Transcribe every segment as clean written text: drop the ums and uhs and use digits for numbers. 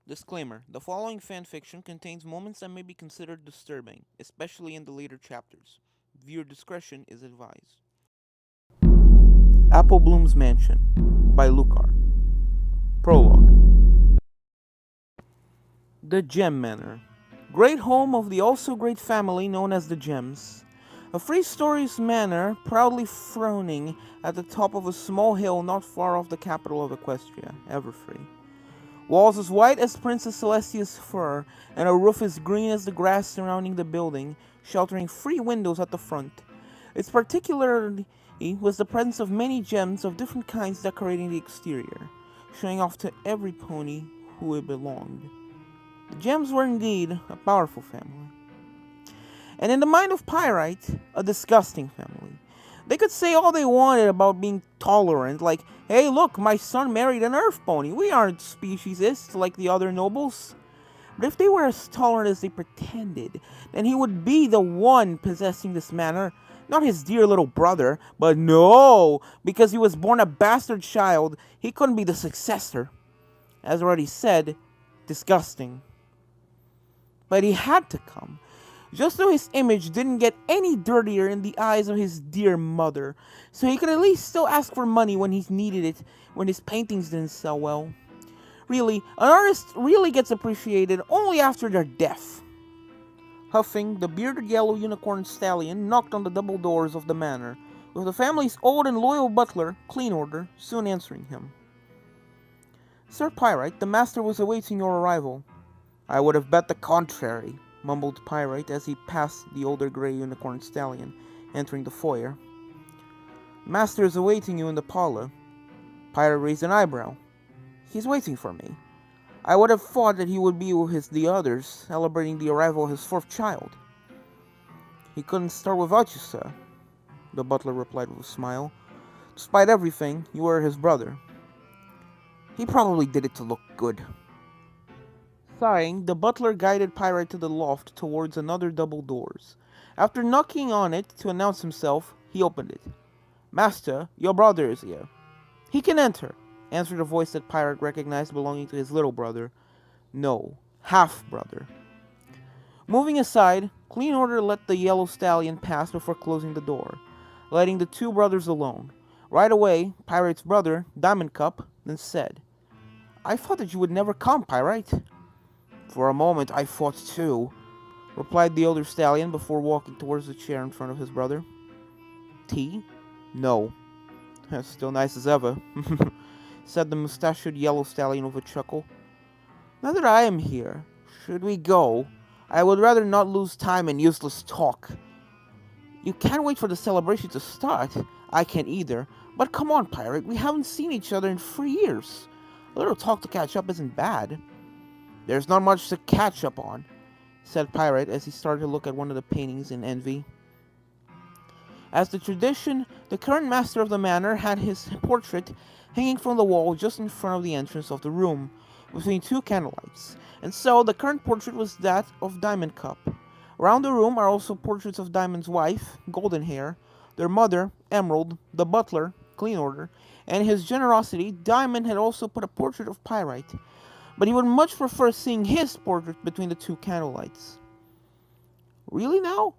Disclaimer: the following fanfiction contains moments that may be considered disturbing, especially in the later chapters. Viewer discretion is advised. Applebloom's Mansion by Lucar. Prologue. The Gem Manor. Great home of the also great family known as the Gems. A three-stories manor proudly throning at the top of a small hill not far off the capital of Equestria, Everfree. Walls as white as Princess Celestia's fur, and a roof as green as the grass surrounding the building, sheltering 3 windows at the front. Its particularity was the presence of many gems of different kinds decorating the exterior, showing off to every pony who it belonged. The gems were indeed a powerful family. And in the mind of Pyrite, a disgusting family. They could say all they wanted about being tolerant, like, hey look, my son married an earth pony, we aren't speciesists like the other nobles. But if they were as tolerant as they pretended, then he would be the one possessing this manor, not his dear little brother. But no, because he was born a bastard child, he couldn't be the successor. As already said, disgusting. But he had to come, just so his image didn't get any dirtier in the eyes of his dear mother, so he could at least still ask for money when he needed it, when his paintings didn't sell well. Really, an artist really gets appreciated only after their death. Huffing, the bearded yellow unicorn stallion knocked on the double doors of the manor, with the family's old and loyal butler, Clean Order, soon answering him. Sir Pyrite, the master was awaiting your arrival. I would have bet the contrary, mumbled Pyrite as he passed the older gray unicorn stallion, entering the foyer. Master is awaiting you in the parlor. Pyrite raised an eyebrow. He's waiting for me. I would have thought that he would be with the others, celebrating the arrival of his 4th child. He couldn't start without you, sir, the butler replied with a smile. Despite everything, you were his brother. He probably did it to look good. Sighing, the butler guided Pyrite to the loft towards another double doors. After knocking on it to announce himself, he opened it. Master, your brother is here. He can enter, answered a voice that Pyrite recognized belonging to his little brother. No, half-brother. Moving aside, Clean Order let the yellow stallion pass before closing the door, letting the 2 brothers alone. Right away, Pyrite's brother, Diamond Cup, then said, I thought that you would never come, Pyrite. For a moment I thought too, replied the older stallion before walking towards the chair in front of his brother. Tea? No. Still nice as ever, said the mustachioed yellow stallion with a chuckle. Now that I am here, should we go? I would rather not lose time in useless talk. You can't wait for the celebration to start. I can't either. But come on, Pyrite, we haven't seen each other in 3 years. A little talk to catch up isn't bad. There's not much to catch up on, said Pyrite as he started to look at one of the paintings in envy. As the tradition, the current master of the manor had his portrait hanging from the wall just in front of the entrance of the room, between 2 candlelights, and so the current portrait was that of Diamond Cup. Around the room are also portraits of Diamond's wife, Golden Hair, their mother, Emerald, the butler, Clean Order, and in his generosity, Diamond had also put a portrait of Pyrite, but he would much prefer seeing his portrait between the 2 candlelights. Really now?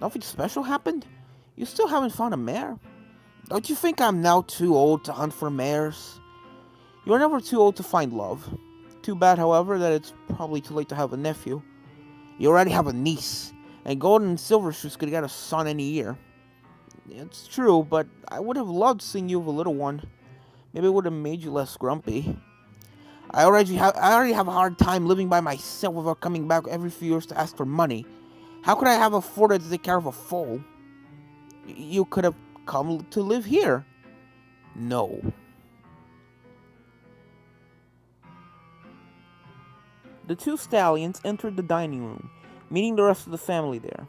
Nothing special happened? You still haven't found a mare? Don't you think I'm now too old to hunt for mares? You are never too old to find love. Too bad, however, that it's probably too late to have a nephew. You already have a niece, and Golden and Silvershoes could get a son any year. It's true, but I would have loved seeing you with a little one. Maybe it would have made you less grumpy. I already have a hard time living by myself without coming back every few years to ask for money. How could I have afforded to take care of a foal? You could have come to live here. No. The 2 stallions entered the dining room, meeting the rest of the family there.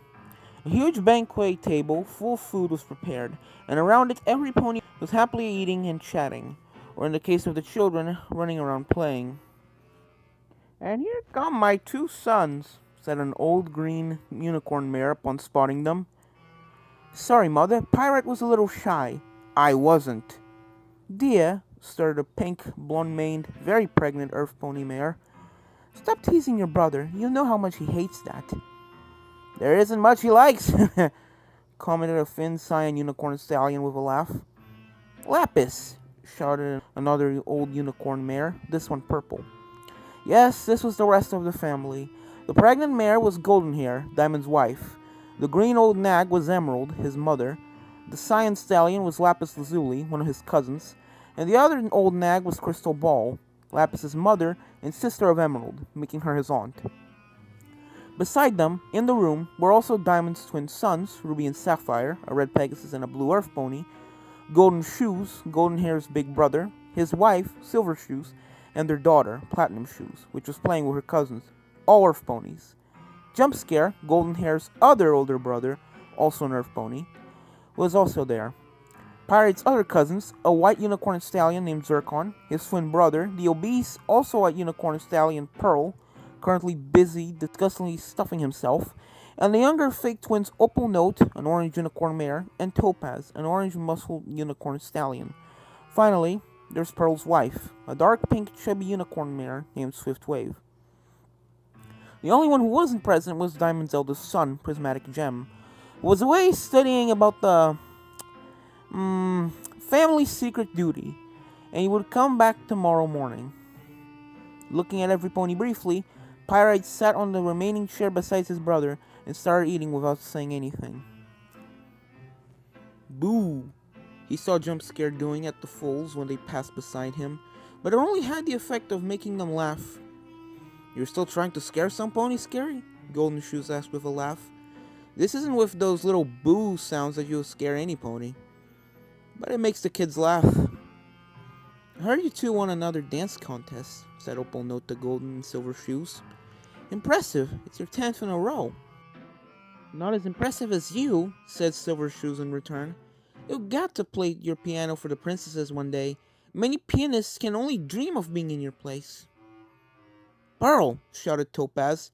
A huge banquet table full of food was prepared, and around it every pony was happily eating and chatting, or in the case of the children, running around playing. And here come my 2 sons, said an old green unicorn mare upon spotting them. Sorry, Mother, Pyrite was a little shy. I wasn't. Dear, stuttered a pink, blonde-maned, very pregnant earth pony mare. Stop teasing your brother. You know how much he hates that. There isn't much he likes, commented a thin cyan unicorn stallion with a laugh. Lapis, shouted another old unicorn mare, this one purple. Yes, this was the rest of the family. The pregnant mare was Golden Hair, Diamond's wife. The green old nag was Emerald, his mother. The cyan stallion was Lapis Lazuli, one of his cousins. And the other old nag was Crystal Ball, Lapis's mother and sister of Emerald, making her his aunt. Beside them, in the room, were also Diamond's twin sons, Ruby and Sapphire, a red Pegasus and a blue Earth Pony, Golden Shoes, Golden Hair's big brother, his wife, Silver Shoes, and their daughter, Platinum Shoes, which was playing with her cousins, all Earth Ponies. Jump Scare, Golden Hair's other older brother, also an Earth Pony, was also there. Pirate's other cousins, a white unicorn stallion named Zircon, his twin brother, the obese, also white unicorn stallion Pearl, currently busy disgustingly stuffing himself, and the younger fake twins Opal Note, an orange unicorn mare, and Topaz, an orange muscle unicorn stallion. Finally, there's Pearl's wife, a dark pink chubby unicorn mare named Swift Wave. The only one who wasn't present was Diamond's eldest son, Prismatic Gem, who was away studying about the family secret duty, and he would come back tomorrow morning. Looking at every pony briefly, Pyrite sat on the remaining chair beside his brother and started eating without saying anything. Boo! He saw Jump Scare doing at the foals when they passed beside him, but it only had the effect of making them laugh. You're still trying to scare some ponies, Scary? Golden Shoes asked with a laugh. This isn't with those little boo sounds that you'll scare any pony. But it makes the kids laugh. I heard you two won another dance contest, said Opal Note to Golden and Silver Shoes. Impressive, it's your 10th in a row. Not as impressive as you, said Silver Shoes in return. You've got to play your piano for the princesses one day. Many pianists can only dream of being in your place. Pearl, shouted Topaz.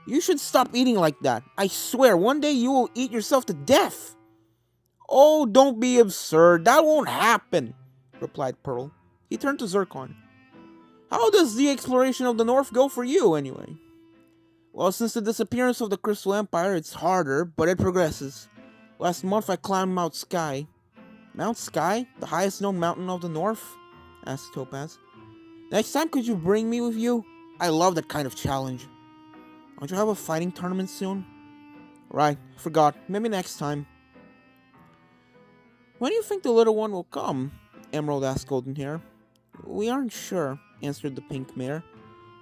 You should stop eating like that. I swear, one day you will eat yourself to death. Oh, don't be absurd. That won't happen, replied Pearl. He turned to Zircon. How does the exploration of the North go for you, anyway? Well, since the disappearance of the Crystal Empire, it's harder, but it progresses. Last month I climbed Mount Sky. Mount Sky? The highest known mountain of the North? Asked Topaz. Next time could you bring me with you? I love that kind of challenge. Don't you have a fighting tournament soon? Right, forgot. Maybe next time. When do you think the little one will come? Emerald asked Golden Hair. We aren't sure, answered the pink mare.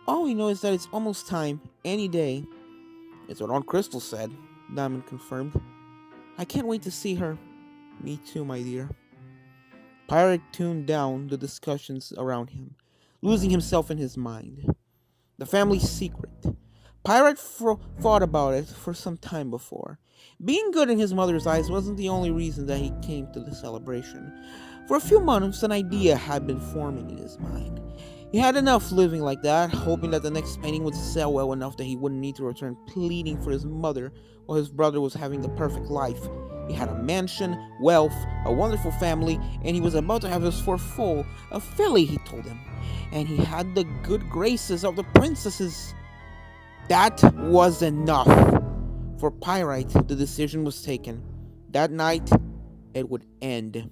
All we know is that it's almost time, any day. It's what Aunt Crystal said, Diamond confirmed. I can't wait to see her. Me too, my dear. Pirate tuned down the discussions around him, losing himself in his mind. The family's secret. Pirate thought about it for some time before. Being good in his mother's eyes wasn't the only reason that he came to the celebration. For a few months, an idea had been forming in his mind. He had enough living like that, hoping that the next painting would sell well enough that he wouldn't need to return pleading for his mother while his brother was having the perfect life. He had a mansion, wealth, a wonderful family, and he was about to have his fourth foal, a filly, he told him. And he had the good graces of the princesses. That was enough. For Pyrite, the decision was taken. That night, it would end.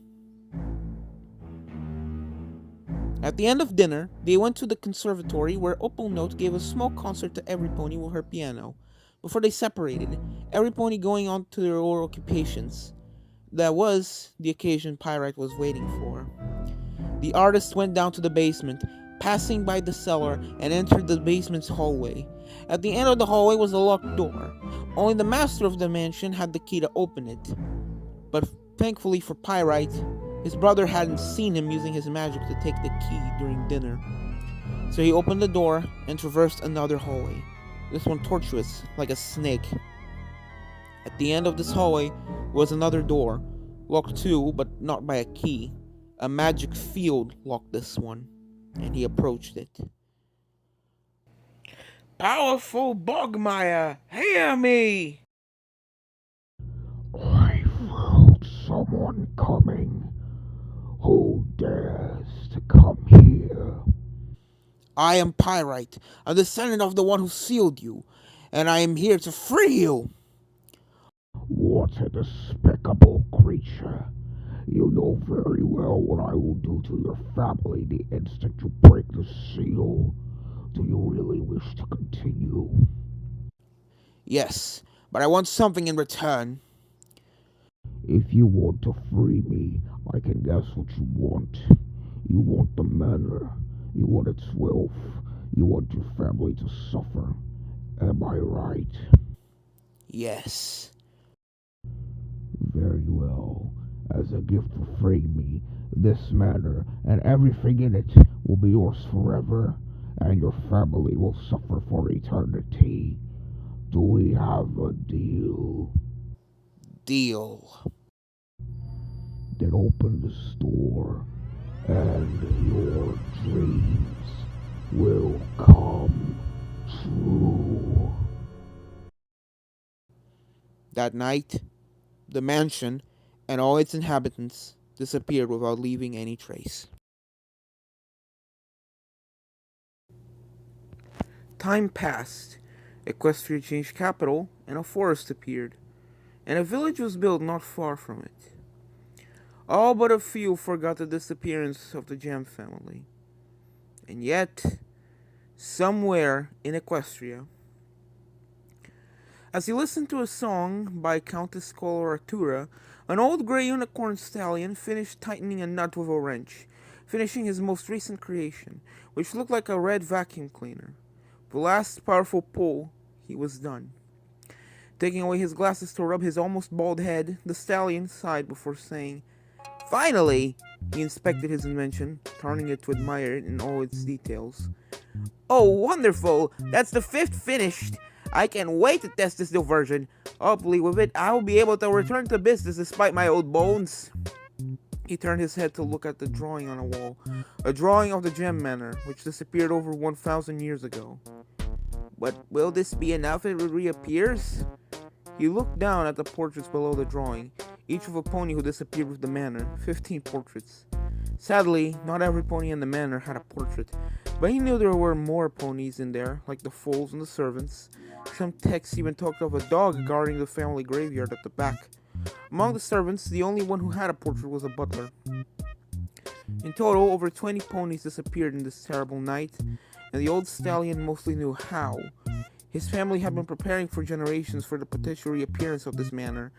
At the end of dinner, they went to the conservatory where Opal Note gave a small concert to every pony with her piano. Before they separated, every pony going on to their own occupations. That was the occasion Pyrite was waiting for. The artist went down to the basement, passing by the cellar, and entered the basement's hallway. At the end of the hallway was a locked door. Only the master of the mansion had the key to open it. But thankfully for Pyrite, his brother hadn't seen him using his magic to take the key during dinner. So he opened the door and traversed another hallway, this one tortuous, like a snake. At the end of this hallway was another door, locked too, but not by a key. A magic field locked this one, and he approached it. Powerful Bogmire, hear me! I felt someone coming. Who dares to come here? I am Pyrite, a descendant of the one who sealed you, and I am here to free you. What a despicable creature. You know very well what I will do to your family the instant you break the seal. Do you really wish to continue? Yes, but I want something in return. If you want to free me, I can guess what you want. You want the manor. You want its wealth. You want your family to suffer. Am I right? Yes. Very well. As a gift for freeing me, this manor and everything in it will be yours forever, and your family will suffer for eternity. Do we have a deal? Deal. Then open the store, and your dreams will come true. That night, the mansion and all its inhabitants disappeared without leaving any trace. Time passed. Equestria changed capital, and a forest appeared, and a village was built not far from it. All but a few forgot the disappearance of the Gem family. And yet, somewhere in Equestria, as he listened to a song by Countess Coloratura, an old grey unicorn stallion finished tightening a nut with a wrench, finishing his most recent creation, which looked like a red vacuum cleaner. The last powerful pull, he was done. Taking away his glasses to rub his almost bald head, the stallion sighed before saying, "Finally!" He inspected his invention, turning it to admire it in all its details. "Oh, wonderful! That's the 5th finished! I can't wait to test this new version. Hopefully with it, I will be able to return to business despite my old bones." He turned his head to look at the drawing on a wall, a drawing of the Gem Manor, which disappeared over 1,000 years ago. But will this be enough if it reappears? He looked down at the portraits below the drawing, each of a pony who disappeared with the manor, 15 portraits. Sadly, not every pony in the manor had a portrait, but he knew there were more ponies in there, like the foals and the servants. Some texts even talked of a dog guarding the family graveyard at the back. Among the servants, the only one who had a portrait was a butler. In total, over 20 ponies disappeared in this terrible night, and the old stallion mostly knew how. His family had been preparing for generations for the potential reappearance of this manor,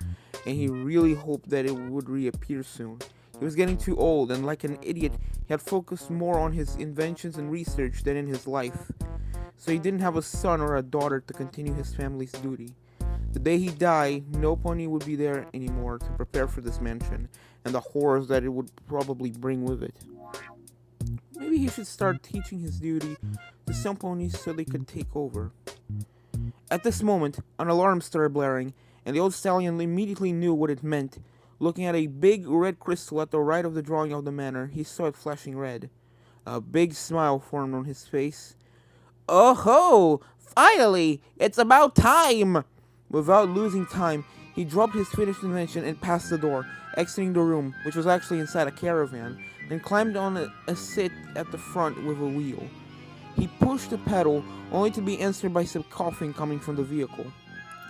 and he really hoped that it would reappear soon. He was getting too old, and like an idiot, he had focused more on his inventions and research than in his life. So he didn't have a son or a daughter to continue his family's duty. The day he died, no pony would be there anymore to prepare for this mansion, and the horrors that it would probably bring with it. Maybe he should start teaching his duty to some ponies so they could take over. At this moment, an alarm started blaring, and the old stallion immediately knew what it meant. Looking at a big red crystal at the right of the drawing of the manor, he saw it flashing red. A big smile formed on his face. "Oh ho! Finally! It's about time!" Without losing time, he dropped his finished invention and passed the door, exiting the room, which was actually inside a caravan, then climbed on a seat at the front with a wheel. He pushed the pedal, only to be answered by some coughing coming from the vehicle.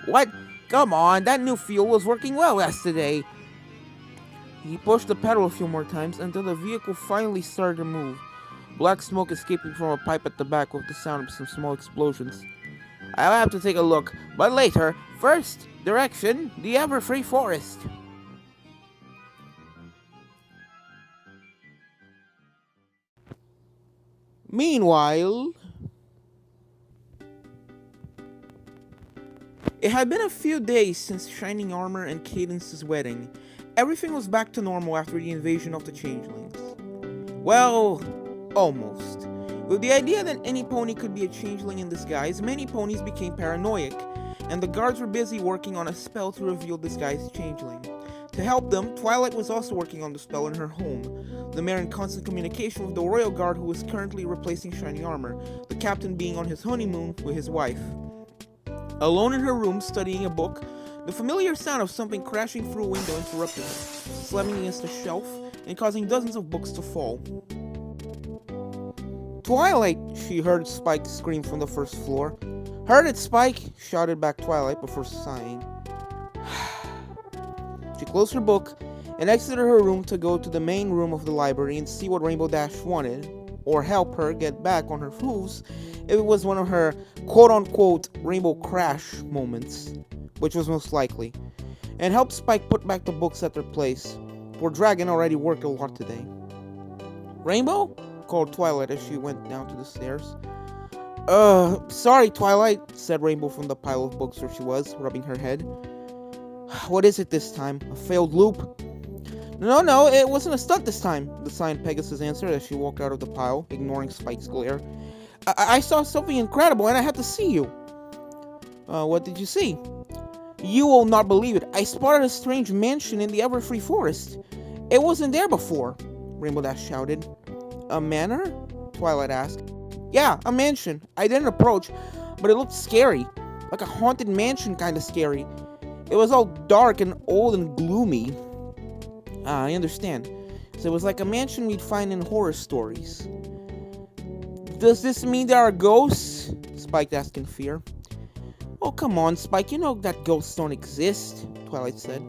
"What? Come on, that new fuel was working well yesterday." He pushed the pedal a few more times until the vehicle finally started to move, black smoke escaping from a pipe at the back with the sound of some small explosions. "I'll have to take a look, but later. First, direction, the Everfree Forest." Meanwhile, it had been a few days since Shining Armor and Cadence's wedding. Everything was back to normal after the invasion of the Changelings. Well, almost. With the idea that any pony could be a changeling in disguise, many ponies became paranoid, and the guards were busy working on a spell to reveal disguised changeling. To help them, Twilight was also working on the spell in her home, the mare in constant communication with the royal guard who was currently replacing Shining Armor, the captain being on his honeymoon with his wife. Alone in her room studying a book, the familiar sound of something crashing through a window interrupted her, slamming against a shelf and causing dozens of books to fall. Twilight, she heard Spike scream from the first floor. Heard it, Spike, shouted back Twilight before sighing. She closed her book and exited her room to go to the main room of the library and see what Rainbow Dash wanted, or help her get back on her hooves if it was one of her quote-unquote Rainbow Crash moments, which was most likely, and help Spike put back the books at their place, for Dragon already worked a lot today. Rainbow? Called Twilight as she went down to the stairs. Sorry, Twilight, said Rainbow from the pile of books where she was, rubbing her head. What is it this time? A failed loop? No, it wasn't a stunt this time, the Cyan Pegasus answered as she walked out of the pile, ignoring Spike's glare. I saw something incredible and I had to see you. What did you see? You will not believe it. I spotted a strange mansion in the Everfree Forest. It wasn't there before, Rainbow Dash shouted. A manor? Twilight asked. Yeah, a mansion. I didn't approach, but it looked scary. Like a haunted mansion kind of scary. It was all dark and old and gloomy. I understand. So it was like a mansion we'd find in horror stories. Does this mean there are ghosts? Spike asked in fear. Oh, come on, Spike. You know that ghosts don't exist, Twilight said.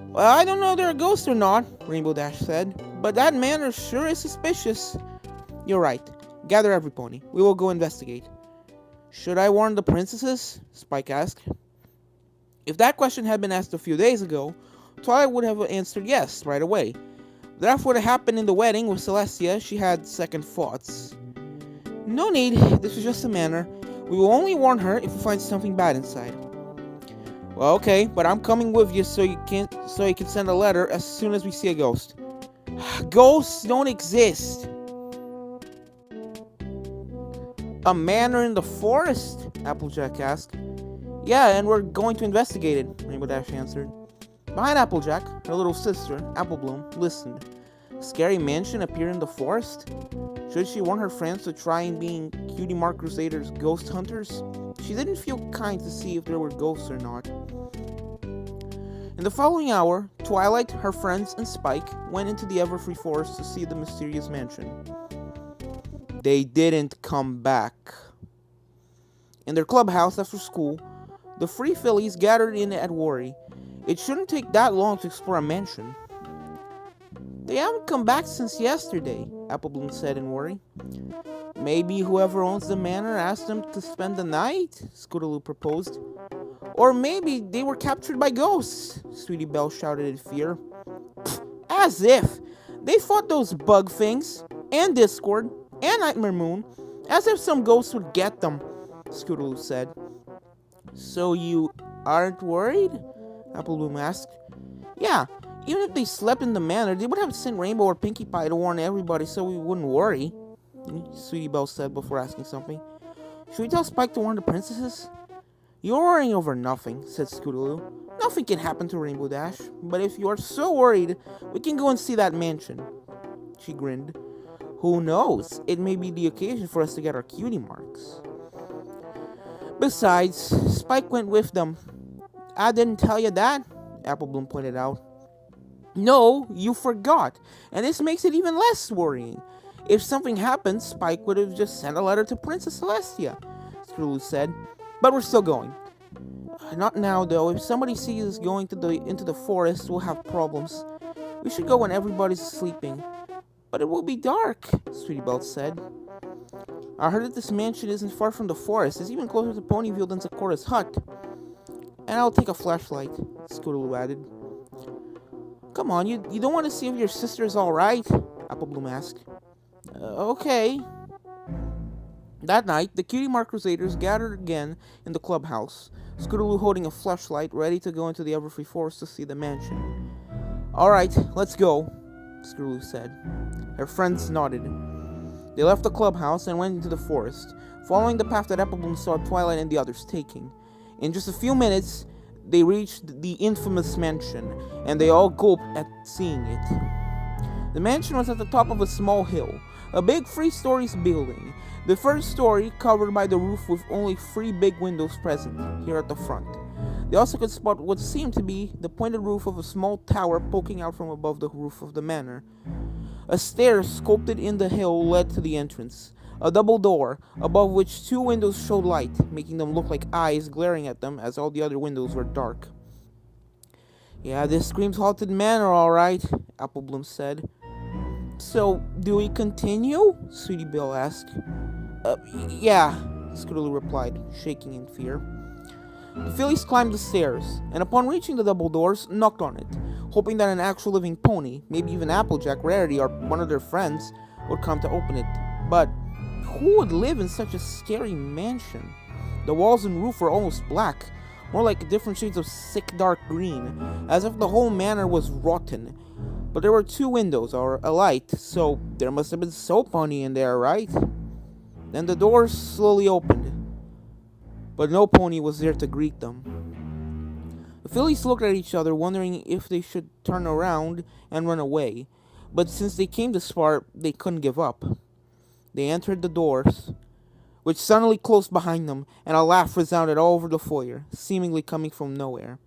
Well, I don't know if there are ghosts or not, Rainbow Dash said. But that manor sure is suspicious. You're right. Gather every pony. We will go investigate. Should I warn the princesses? Spike asked. If that question had been asked a few days ago, Twilight would have answered yes right away. But after what happened in the wedding with Celestia, she had second thoughts. No need. This is just a manor. We will only warn her if we find something bad inside. Well, okay, but I'm coming with you so you can send a letter as soon as we see a ghost. Ghosts don't exist. A manor in the forest? Applejack asked. Yeah, and we're going to investigate it, Rainbow Dash answered. Behind Applejack, her little sister, Applebloom, listened. Scary mansion appeared in the forest? Should she warn her friends to try and being Cutie Mark Crusaders ghost hunters? She didn't feel kind to see if there were ghosts or not. In the following hour, Twilight, her friends, and Spike went into the Everfree Forest to see the mysterious mansion. They didn't come back. In their clubhouse after school, the Free Fillies gathered in at Worry. It shouldn't take that long to explore a mansion. They haven't come back since yesterday, Applebloom said in Worry. Maybe whoever owns the manor asked them to spend the night, Scootaloo proposed. Or maybe they were captured by ghosts, Sweetie Belle shouted in fear. As if! They fought those bug things, and Discord, and Nightmare Moon, as if some ghosts would get them, Scootaloo said. So you aren't worried? Applebloom asked. Yeah, even if they slept in the manor, they would have sent Rainbow or Pinkie Pie to warn everybody so we wouldn't worry, Sweetie Belle said before asking something. Should we tell Spike to warn the princesses? You're worrying over nothing, said Scootaloo. Nothing can happen to Rainbow Dash, but if you are so worried, we can go and see that mansion. She grinned. Who knows? It may be the occasion for us to get our cutie marks. Besides, Spike went with them. I didn't tell you that, Applebloom pointed out. No, you forgot, and this makes it even less worrying. If something happened, Spike would have just sent a letter to Princess Celestia, Scootaloo said. But we're still going. Not now, though. If somebody sees us going into the forest, we'll have problems. We should go when everybody's sleeping. But it will be dark, Sweetie Belle said. I heard that this mansion isn't far from the forest. It's even closer to Ponyville than Sakura's hut. And I'll take a flashlight, Scootaloo added. Come on, you don't want to see if your sister's alright? Applebloom asked. Okay. That night, the Cutie Mark Crusaders gathered again in the clubhouse, Scootaloo holding a flashlight ready to go into the Everfree Forest to see the mansion. Alright, let's go, Scootaloo said. Her friends nodded. They left the clubhouse and went into the forest, following the path that Applebloom saw Twilight and the others taking. In just a few minutes, they reached the infamous mansion, and they all gulped at seeing it. The mansion was at the top of a small hill, a big 3-story building. The first story covered by the roof with only 3 big windows present, here at the front. They also could spot what seemed to be the pointed roof of a small tower poking out from above the roof of the manor. A stair sculpted in the hill led to the entrance. A double door, above which two windows showed light, making them look like eyes glaring at them as all the other windows were dark. "Yeah, this screams Haunted Manor, alright," Applebloom said. "So, do we continue?" Sweetie Belle asked. Yeah," Scootaloo replied, shaking in fear. The fillies climbed the stairs, and upon reaching the double doors, knocked on it, hoping that an actual living pony, maybe even Applejack, Rarity, or one of their friends, would come to open it. But who would live in such a scary mansion? The walls and roof were almost black, more like different shades of sick dark green, as if the whole manor was rotten. But there were two windows, or a light, so there must have been soap honey in there, right? Then the doors slowly opened, but no pony was there to greet them. The fillies looked at each other, wondering if they should turn around and run away, but since they came this far, they couldn't give up. They entered the doors, which suddenly closed behind them, and a laugh resounded all over the foyer, seemingly coming from nowhere.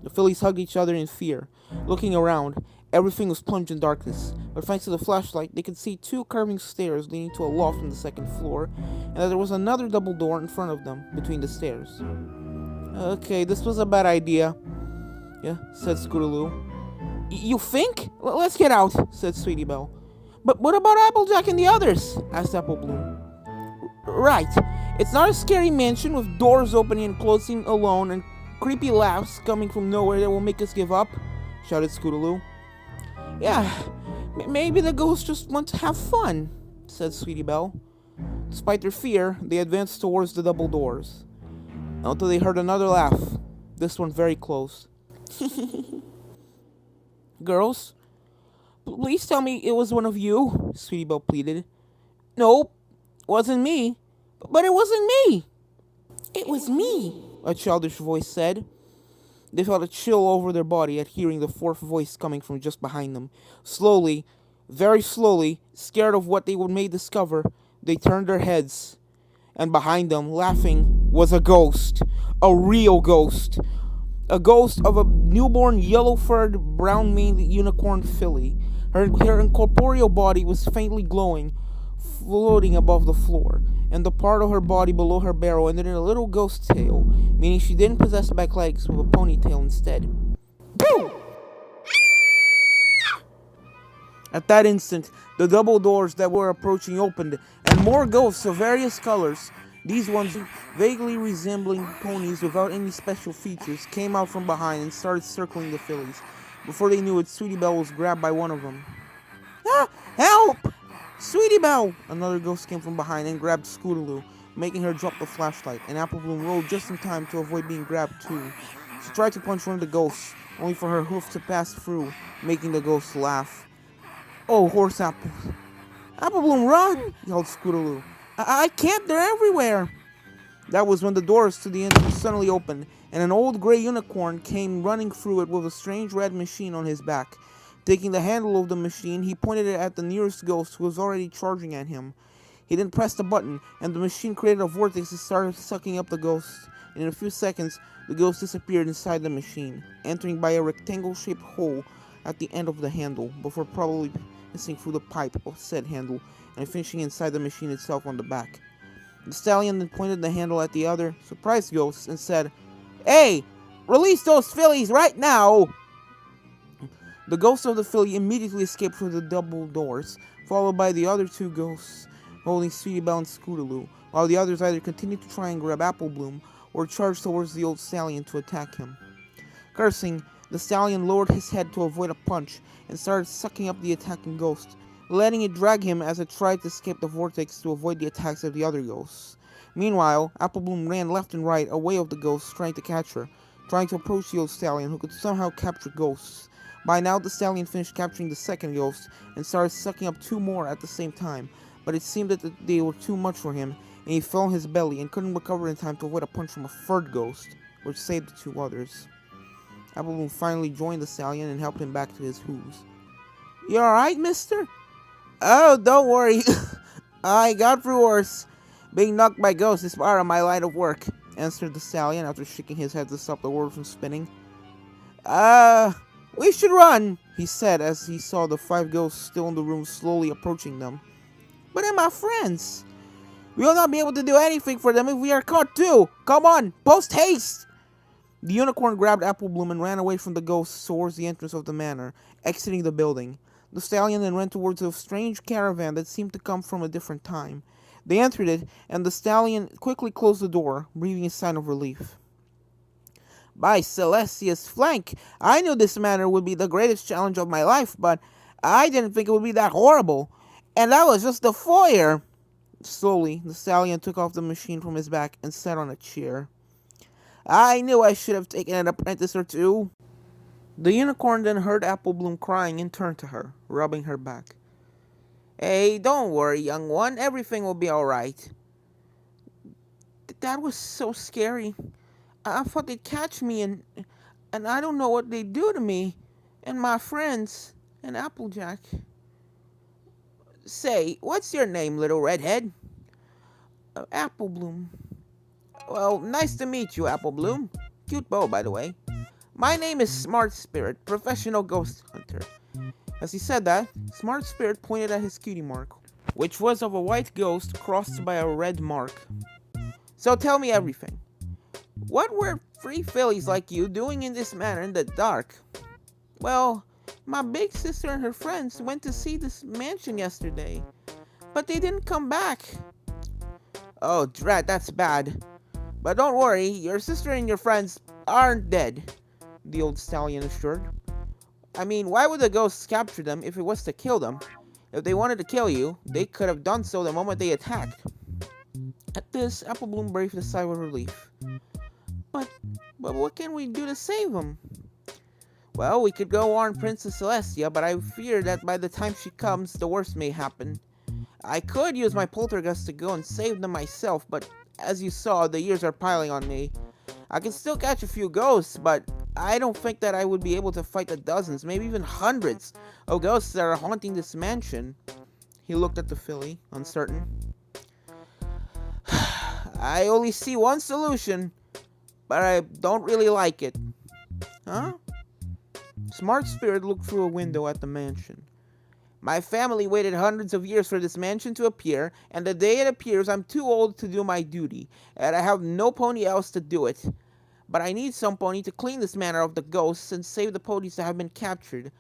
The fillies hugged each other in fear. Looking around, everything was plunged in darkness, but thanks to the flashlight, they could see two curving stairs leading to a loft on the second floor, and that there was another double door in front of them, between the stairs. "Okay, this was a bad idea," yeah, said Scootaloo. "You think? Let's get out," said Sweetie Belle. "But what about Applejack and the others?" asked Applebloom. "Right. It's not a scary mansion with doors opening and closing alone and creepy laughs coming from nowhere that will make us give up," shouted Scootaloo. "Yeah, maybe the ghosts just want to have fun," said Sweetie Belle. Despite their fear, they advanced towards the double doors, until they heard another laugh, this one very close. "Girls, please tell me it was one of you," Sweetie Belle pleaded. "Nope, wasn't me." "But it wasn't me." "It was me," a childish voice said. They felt a chill over their body at hearing the fourth voice coming from just behind them. Slowly, very slowly, scared of what they may discover, they turned their heads, and behind them, laughing, was a ghost. A real ghost. A ghost of a newborn, yellow-furred, brown-maned unicorn filly. Her incorporeal body was faintly glowing, floating above the floor, and the part of her body below her barrel ended in a little ghost tail, meaning she didn't possess back legs with a ponytail instead. Boom! At that instant, the double doors that were approaching opened, and more ghosts of various colors, these ones vaguely resembling ponies without any special features, came out from behind and started circling the fillies. Before they knew it, Sweetie Belle was grabbed by one of them. "Ah! Help! Sweetie Belle!" Another ghost came from behind and grabbed Scootaloo, making her drop the flashlight, and Applebloom rolled just in time to avoid being grabbed too. She tried to punch one of the ghosts, only for her hoof to pass through, making the ghost laugh. "Oh, horse apples." "Applebloom, run!" yelled Scootaloo. I can't, they're everywhere." That was when the doors to the entrance suddenly opened, and an old gray unicorn came running through it with a strange red machine on his back. Taking the handle of the machine, he pointed it at the nearest ghost who was already charging at him. He then pressed the button, and the machine created a vortex that started sucking up the ghost. And in a few seconds, the ghost disappeared inside the machine, entering by a rectangle-shaped hole at the end of the handle, before probably passing through the pipe of said handle and finishing inside the machine itself on the back. The stallion then pointed the handle at the other surprised ghosts and said, "Hey, release those fillies right now!" The ghost of the filly immediately escaped through the double doors, followed by the other two ghosts holding Sweetie Belle and Scootaloo, while the others either continued to try and grab Applebloom or charged towards the old stallion to attack him. Cursing, the stallion lowered his head to avoid a punch and started sucking up the attacking ghost, letting it drag him as it tried to escape the vortex to avoid the attacks of the other ghosts. Meanwhile, Applebloom ran left and right away of the ghosts, trying to catch her, trying to approach the old stallion who could somehow capture ghosts. By now, the stallion finished capturing the second ghost and started sucking up two more at the same time, but it seemed that they were too much for him, and he fell on his belly and couldn't recover in time to avoid a punch from a third ghost, which saved the two others. Applebloom finally joined the stallion and helped him back to his hooves. "You alright, mister?" "Oh, don't worry. I got through worse. Being knocked by ghosts is part of my line of work," answered the stallion after shaking his head to stop the world from spinning. We should run, he said as he saw the 5 ghosts still in the room slowly approaching them. But they're my friends. We will not be able to do anything for them if we are caught too. Come on, post haste! The unicorn grabbed Applebloom and ran away from the ghosts towards the entrance of the manor, exiting the building. The stallion then ran towards a strange caravan that seemed to come from a different time. They entered it, and the stallion quickly closed the door, breathing a sign of relief. By Celestia's flank, I knew this manor would be the greatest challenge of my life, but I didn't think it would be that horrible. And that was just the foyer. Slowly, the stallion took off the machine from his back and sat on a chair. I knew I should have taken an apprentice or two. The unicorn then heard Applebloom crying and turned to her, rubbing her back. Hey, don't worry, young one. Everything will be alright. That was so scary. I thought they'd catch me and I don't know what they'd do to me. And my friends. And Applejack. Say, what's your name, little redhead? Applebloom. Well, nice to meet you, Applebloom. Cute bow, by the way. My name is Smart Spirit, professional ghost hunter. As he said that, Smart Spirit pointed at his cutie mark, which was of a white ghost crossed by a red mark. So tell me everything. What were 3 fillies like you doing in this manor in the dark? Well, my big sister and her friends went to see this mansion yesterday, but they didn't come back. Oh, drat, that's bad. But don't worry, your sister and your friends aren't dead, the old stallion assured. I mean, why would the ghosts capture them if it was to kill them? If they wanted to kill you, they could have done so the moment they attacked. At this, Applebloom breathed a sigh of relief. But what can we do to save them? Well, we could go warn Princess Celestia, but I fear that by the time she comes, the worst may happen. I could use my poltergeist to go and save them myself, but as you saw, the years are piling on me. I can still catch a few ghosts, but I don't think that I would be able to fight the dozens, maybe even hundreds of ghosts that are haunting this mansion. He looked at the filly, uncertain. I only see one solution, but I don't really like it. Huh? Smart Spirit looked through a window at the mansion. My family waited hundreds of years for this mansion to appear, and the day it appears, I'm too old to do my duty, and I have no pony else to do it. But I need some pony to clean this manor of the ghosts and save the ponies that have been captured.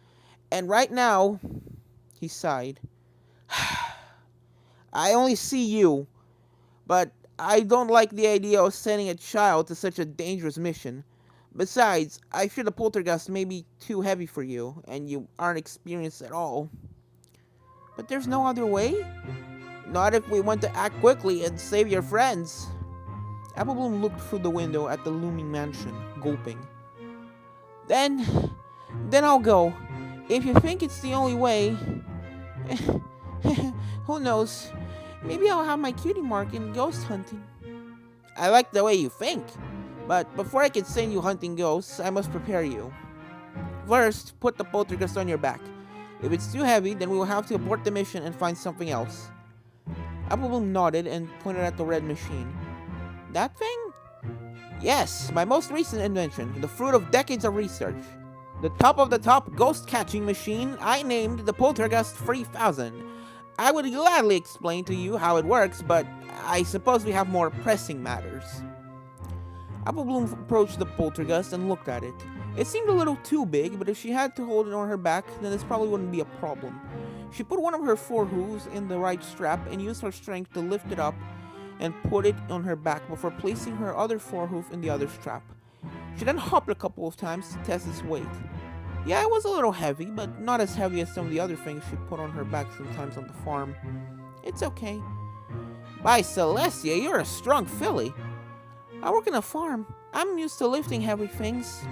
And right now, he sighed, I only see you, but I don't like the idea of sending a child to such a dangerous mission. Besides, I fear the poltergeist may be too heavy for you, and you aren't experienced at all. But there's no other way? Not if we want to act quickly and save your friends. Applebloom looked through the window at the looming mansion, gulping. Then I'll go. If you think it's the only way... Who knows? Maybe I'll have my cutie mark in ghost hunting. I like the way you think. But before I can send you hunting ghosts, I must prepare you. First, put the poltergeist on your back. If it's too heavy, then we will have to abort the mission and find something else. Applebloom nodded and pointed at the red machine. That thing? Yes, my most recent invention, the fruit of decades of research. The top of the top ghost-catching machine I named the Poltergeist 3000. I would gladly explain to you how it works, but I suppose we have more pressing matters. Applebloom approached the poltergeist and looked at it. It seemed a little too big, but if she had to hold it on her back, then this probably wouldn't be a problem. She put one of her 4 hooves in the right strap and used her strength to lift it up and put it on her back before placing her other 4 hoof in the other strap. She then hopped a couple of times to test its weight. Yeah, it was a little heavy, but not as heavy as some of the other things she put on her back sometimes on the farm. It's okay. By Celestia, you're a strong filly. I work in a farm. I'm used to lifting heavy things.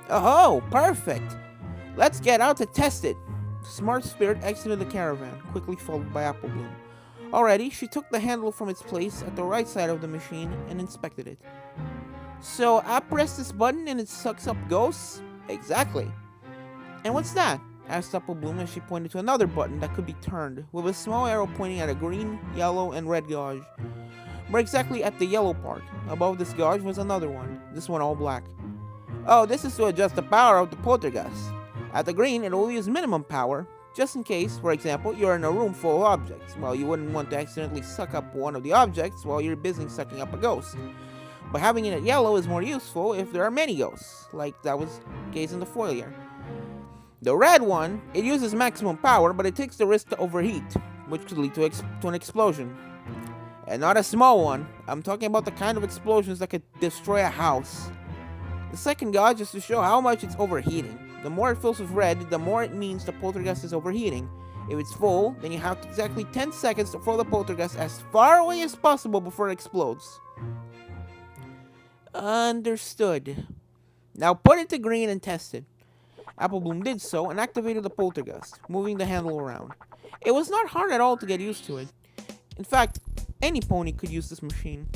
Oh, perfect. Let's get out to test it. Smart Spirit exited the caravan, quickly followed by Applebloom. Already, she took the handle from its place at the right side of the machine and inspected it. So, I press this button and it sucks up ghosts? Exactly. And what's that? Asked Applebloom as she pointed to another button that could be turned, with a small arrow pointing at a green, yellow, and red gauge. More exactly at the yellow part. Above this gauge was another one, this one all black. Oh, this is to adjust the power of the poltergeist. At the green, it will use minimum power, just in case, for example, you're in a room full of objects. Well, you wouldn't want to accidentally suck up one of the objects while you're busy sucking up a ghost. But having it at yellow is more useful if there are many ghosts, like that was the case in the foyer. The red one, it uses maximum power, but it takes the risk to overheat, which could lead to an explosion. And not a small one. I'm talking about the kind of explosions that could destroy a house. The second gauge is to show how much it's overheating. The more it fills with red, the more it means the poltergeist is overheating. If it's full, then you have exactly 10 seconds to throw the poltergeist as far away as possible before it explodes. Understood. Now put it to green and test it. Applebloom did so and activated the poltergeist, moving the handle around. It was not hard at all to get used to it. In fact, any pony could use this machine.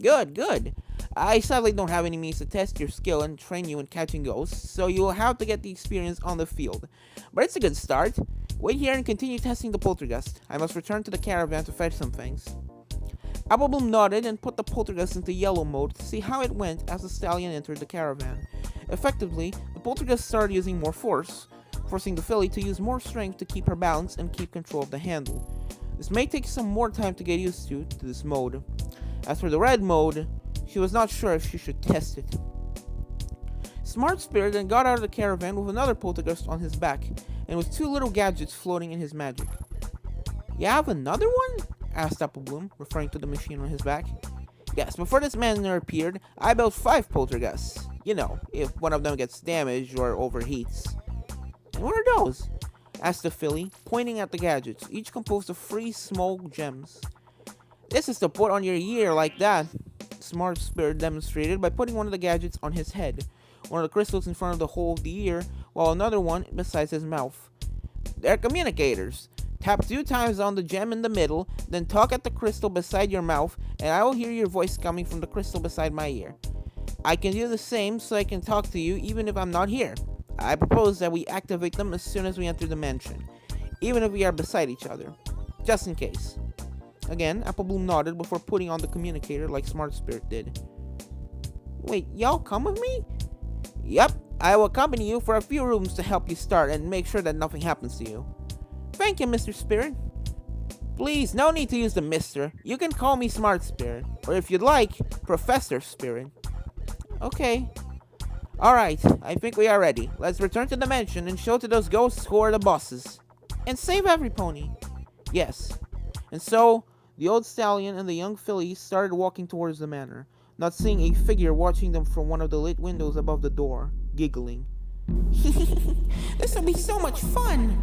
Good. I sadly don't have any means to test your skill and train you in catching ghosts, so you will have to get the experience on the field. But it's a good start. Wait here and continue testing the poltergeist. I must return to the caravan to fetch some things. Applebloom nodded and put the poltergeist into yellow mode to see how it went as the stallion entered the caravan. Effectively, the poltergeist started using more force, forcing the filly to use more strength to keep her balance and keep control of the handle. This may take some more time to get used to this mode. As for the red mode, she was not sure if she should test it. Smart Spirit then got out of the caravan with another poltergeist on his back, and with two little gadgets floating in his magic. You have another one? Asked Applebloom, referring to the machine on his back. Yes, before this manner appeared, I built 5 poltergeists. You know, if one of them gets damaged or overheats. And what are those? Asked the filly, pointing at the gadgets, each composed of 3 small gems. This is to put on your ear like that, Smart Spirit demonstrated by putting one of the gadgets on his head, one of the crystals in front of the hole of the ear, while another one beside his mouth. They're communicators. Tap 2 times on the gem in the middle, then talk at the crystal beside your mouth, and I will hear your voice coming from the crystal beside my ear. I can do the same so I can talk to you even if I'm not here. I propose that we activate them as soon as we enter the mansion, even if we are beside each other, just in case. Again, Applebloom nodded before putting on the communicator like Smart Spirit did. Wait, y'all come with me? Yep, I will accompany you for a few rooms to help you start and make sure that nothing happens to you. Thank you, Mr. Spirit. Please, no need to use the Mr. You can call me Smart Spirit, or if you'd like, Professor Spirit. Okay. Alright, I think we are ready. Let's return to the mansion and show to those ghosts who are the bosses. And save every pony. Yes. And so, the old stallion and the young filly started walking towards the manor, not seeing a figure watching them from one of the lit windows above the door, giggling. This will be so much fun!